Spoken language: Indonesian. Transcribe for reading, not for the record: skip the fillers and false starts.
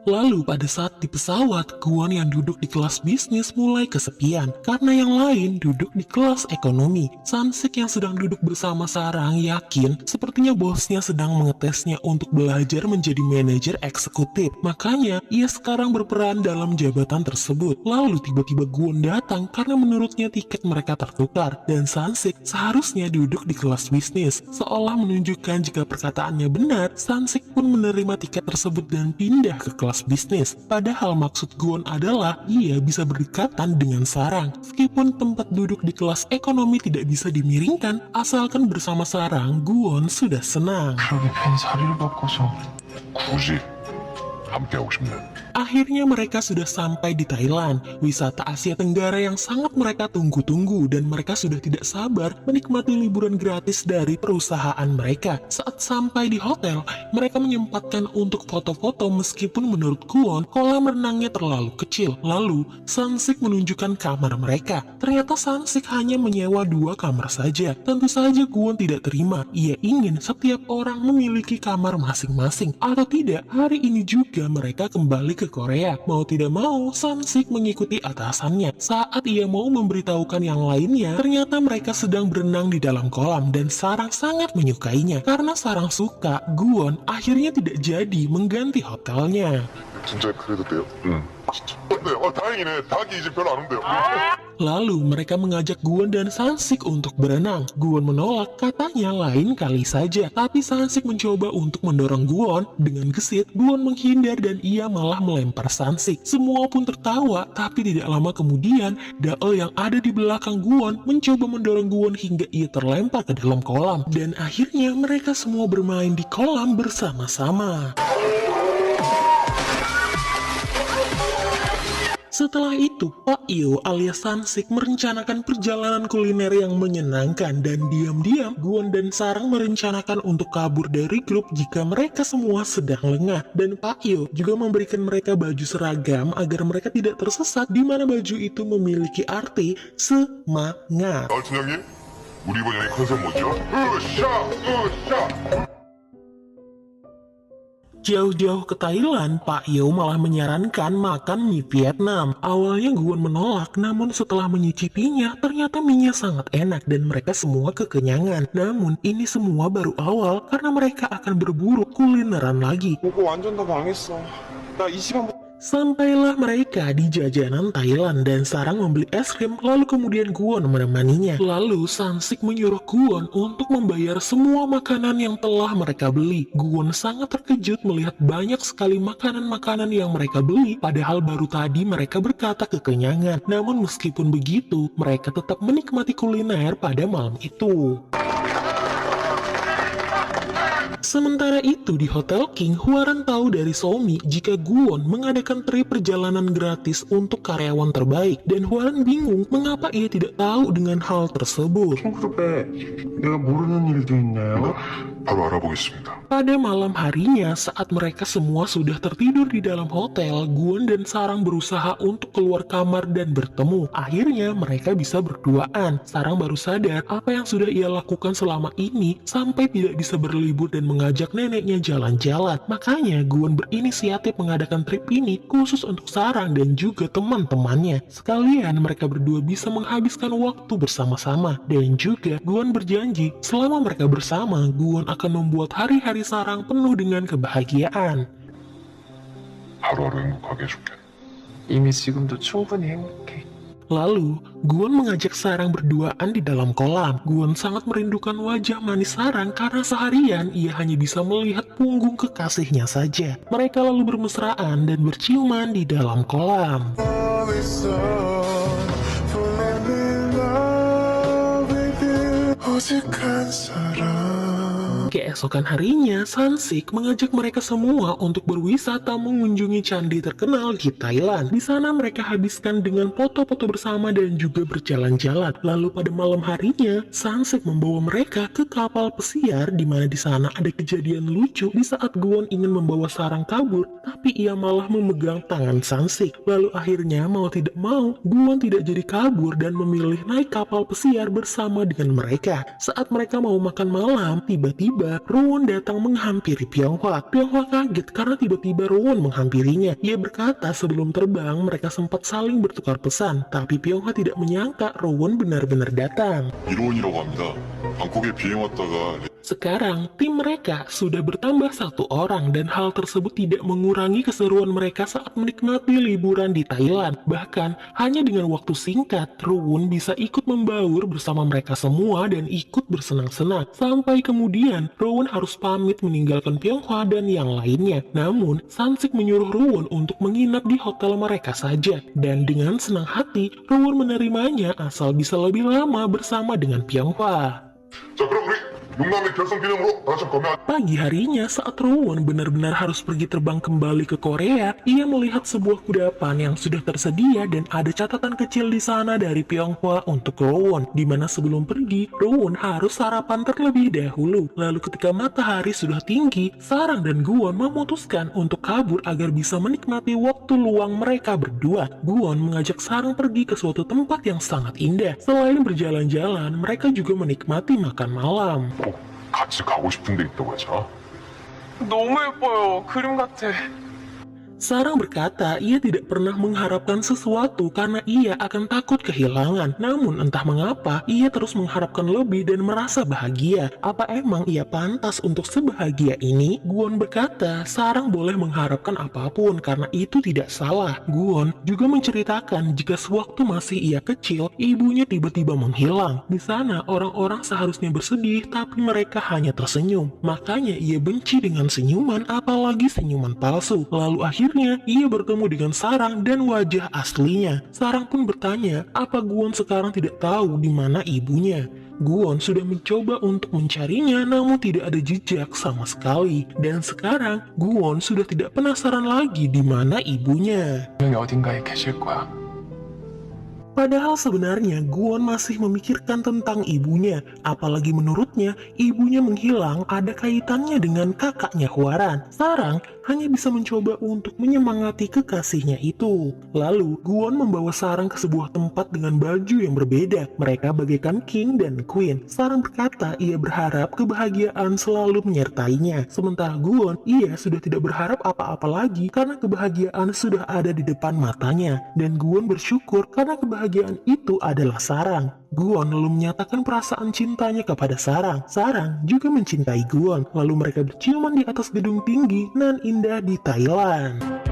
Lalu pada saat di pesawat, Kwon yang duduk di kelas bisnis mulai kesepian karena yang lain duduk di kelas ekonomi. Sansik yang sedang duduk bersama Sarang yakin sepertinya bosnya sedang mengetesnya untuk belajar menjadi manajer eksekutif. Makanya ia sekarang berperan dalam jabatan tersebut. Lalu tiba-tiba Kwon datang karena menurutnya tiket mereka tertukar dan Sansik seharusnya duduk di kelas bisnis. Seolah menunjukkan jika perkataannya benar, Sansik pun menerima tiket tersebut dan pindah ke kelas bisnis. Padahal maksud Kwon adalah ia bisa berdekatan dengan Sarang. Meskipun tempat duduk di kelas ekonomi tidak bisa dimiringkan, asalkan bersama Sarang, Kwon sudah senang. 그러게 괜히 자리를 바꿔서 굳이 함께하고 싶네. Akhirnya mereka sudah sampai di Thailand, wisata Asia Tenggara yang sangat mereka tunggu-tunggu dan mereka sudah tidak sabar menikmati liburan gratis dari perusahaan mereka. Saat sampai di hotel, mereka menyempatkan untuk foto-foto meskipun menurut Kwon, kolam renangnya terlalu kecil. Lalu, Sansik menunjukkan kamar mereka. Ternyata Sansik hanya menyewa 2 kamar saja. Tentu saja Kwon tidak terima. Ia ingin setiap orang memiliki kamar masing-masing. Atau tidak, hari ini juga mereka kembali ke Korea. Mau tidak mau, Sansik mengikuti atasannya. Saat ia mau memberitahukan yang lainnya, ternyata mereka sedang berenang di dalam kolam dan Sarang sangat menyukainya. Karena Sarang suka, Kwon akhirnya tidak jadi mengganti hotelnya. 진짜 그래도 돼요? 응. 진짜. 네, 다행이네. 닭이 이제 별로 안 온대요. Lalu mereka mengajak Kwon dan Sansik untuk berenang. Kwon menolak, katanya lain kali saja. Tapi Sansik mencoba untuk mendorong Kwon. Dengan gesit, Kwon menghindar dan ia malah melempar Sansik. Semua pun tertawa, tapi tidak lama kemudian, Daol yang ada di belakang Kwon mencoba mendorong Kwon hingga ia terlempar ke dalam kolam. Dan akhirnya mereka semua bermain di kolam bersama-sama. Setelah itu, Pak Yo alias Sansik merencanakan perjalanan kuliner yang menyenangkan dan diam-diam Kwon dan Sarang merencanakan untuk kabur dari grup jika mereka semua sedang lengah. Dan Pak Yo juga memberikan mereka baju seragam agar mereka tidak tersesat di mana baju itu memiliki arti semangat. 팀장님, 우리 이번 여행 컨셉 뭐죠? 으쌰! Jauh-jauh ke Thailand, Pak Yo malah menyarankan makan mie Vietnam. Awalnya Kwon menolak, namun setelah menyicipinya, ternyata mie-nya sangat enak dan mereka semua kekenyangan. Namun, ini semua baru awal karena mereka akan berburu kulineran lagi. 보고 완전 다 망했어. 나 이 시간 Sampailah mereka di jajanan Thailand dan Sarang membeli es krim lalu kemudian Kwon menemaninya. Lalu Sansik menyuruh Kwon untuk membayar semua makanan yang telah mereka beli. Kwon sangat terkejut melihat banyak sekali makanan-makanan yang mereka beli padahal baru tadi mereka berkata kekenyangan. Namun meskipun begitu, mereka tetap menikmati kuliner pada malam itu. Sementara itu di Hotel King, Hwaran tahu dari Somi jika Kwon mengadakan trip perjalanan gratis untuk karyawan terbaik dan Hwaran bingung mengapa ia tidak tahu dengan hal tersebut. 그룹에 내가 모르는 일도 있나요? 바로 알아보겠습니다. Pada malam harinya saat mereka semua sudah tertidur di dalam hotel, Kwon dan Sarang berusaha untuk keluar kamar dan bertemu. Akhirnya mereka bisa berduaan. Sarang baru sadar apa yang sudah ia lakukan selama ini sampai tidak bisa berlibur dan mengajak neneknya jalan-jalan. Makanya Kwon berinisiatif mengadakan trip ini khusus untuk Sarang dan juga teman-temannya. Sekalian mereka berdua bisa menghabiskan waktu bersama-sama. Dan juga Kwon berjanji selama mereka bersama, Kwon akan membuat hari-hari Sarang penuh dengan kebahagiaan. 하루하루 행복하게 해줄게. 이미 지금도 충분히 행복해. Lalu, Kwon mengajak Sarang berduaan di dalam kolam. Kwon sangat merindukan wajah manis Sarang karena seharian ia hanya bisa melihat punggung kekasihnya saja. Mereka lalu bermesraan dan berciuman di dalam kolam. Keesokan harinya, Sansik mengajak mereka semua untuk berwisata mengunjungi candi terkenal di Thailand. Di sana mereka habiskan dengan foto-foto bersama dan juga berjalan-jalan. Lalu pada malam harinya, Sansik membawa mereka ke kapal pesiar di mana di sana ada kejadian lucu di saat Kwon ingin membawa Sarang kabur, tapi ia malah memegang tangan Sansik. Lalu akhirnya mau tidak mau, Kwon tidak jadi kabur dan memilih naik kapal pesiar bersama dengan mereka. Saat mereka mau makan malam, tiba-tiba tiba-tiba Rowan datang menghampiri Pyonghwa. Pyonghwa kaget karena tiba-tiba Rowan menghampirinya. Ia berkata sebelum terbang mereka sempat saling bertukar pesan, tapi Pyonghwa tidak menyangka Rowan benar-benar datang. 이로운이라고 합니다. 방콕에 비행 왔다가 Sekarang, tim mereka sudah bertambah 1 orang dan hal tersebut tidak mengurangi keseruan mereka saat menikmati liburan di Thailand. Bahkan, hanya dengan waktu singkat, Rowan bisa ikut membaur bersama mereka semua dan ikut bersenang-senang. Sampai kemudian, Rowan harus pamit meninggalkan Pyonghwa dan yang lainnya. Namun, Sansik menyuruh Rowan untuk menginap di hotel mereka saja. Dan dengan senang hati, Rowan menerimanya asal bisa lebih lama bersama dengan Pyonghwa. 자 그럼 우리 용남의 결성 기념으로 다 같이 검명. Pagi harinya saat Rowan benar-benar harus pergi terbang kembali ke Korea, ia melihat sebuah kudapan yang sudah tersedia dan ada catatan kecil di sana dari Pyonghwa untuk Rowan, di mana sebelum pergi, Rowan harus sarapan terlebih dahulu. Lalu ketika matahari sudah tinggi, Sarang dan Guwon memutuskan untuk kabur agar bisa menikmati waktu luang mereka berdua. Guwon mengajak Sarang pergi ke suatu tempat yang sangat indah. Selain berjalan-jalan, mereka juga menikmati makan malam. 꼭 같이 가고 싶은 데 있다고 하자. 너무 예뻐요. 그림 같아. Sarang berkata ia tidak pernah mengharapkan sesuatu karena ia akan takut kehilangan. Namun entah mengapa, ia terus mengharapkan lebih dan merasa bahagia. Apa emang ia pantas untuk sebahagia ini? Guwon berkata, Sarang boleh mengharapkan apapun karena itu tidak salah. Guwon juga menceritakan jika sewaktu masih ia kecil, ibunya tiba-tiba menghilang. Di sana, orang-orang seharusnya bersedih, tapi mereka hanya tersenyum. Makanya ia benci dengan senyuman, apalagi senyuman palsu. Lalu akhirnya ia bertemu dengan Sarang dan wajah aslinya. Sarang pun bertanya, apa Guwon sekarang tidak tahu di mana ibunya? Guwon sudah mencoba untuk mencarinya namun tidak ada jejak sama sekali. Dan sekarang Guwon sudah tidak penasaran lagi di mana ibunya. 분명히 어딘가에 계실 거야. Padahal sebenarnya Guwon masih memikirkan tentang ibunya, apalagi menurutnya ibunya menghilang ada kaitannya dengan kakaknya Hwaran. Sarang hanya bisa mencoba untuk menyemangati kekasihnya itu. Lalu Guwon membawa Sarang ke sebuah tempat dengan baju yang berbeda. Mereka bagaikan king dan queen. Sarang berkata ia berharap kebahagiaan selalu menyertainya. Sementara Guwon, ia sudah tidak berharap apa-apa lagi karena kebahagiaan sudah ada di depan matanya. Dan Guwon bersyukur karena kebahagiaan itu adalah Sarang. Guwon lalu menyatakan perasaan cintanya kepada Sarang. Sarang juga mencintai Guwon. Lalu mereka berciuman di atas gedung tinggi nan indah di Thailand.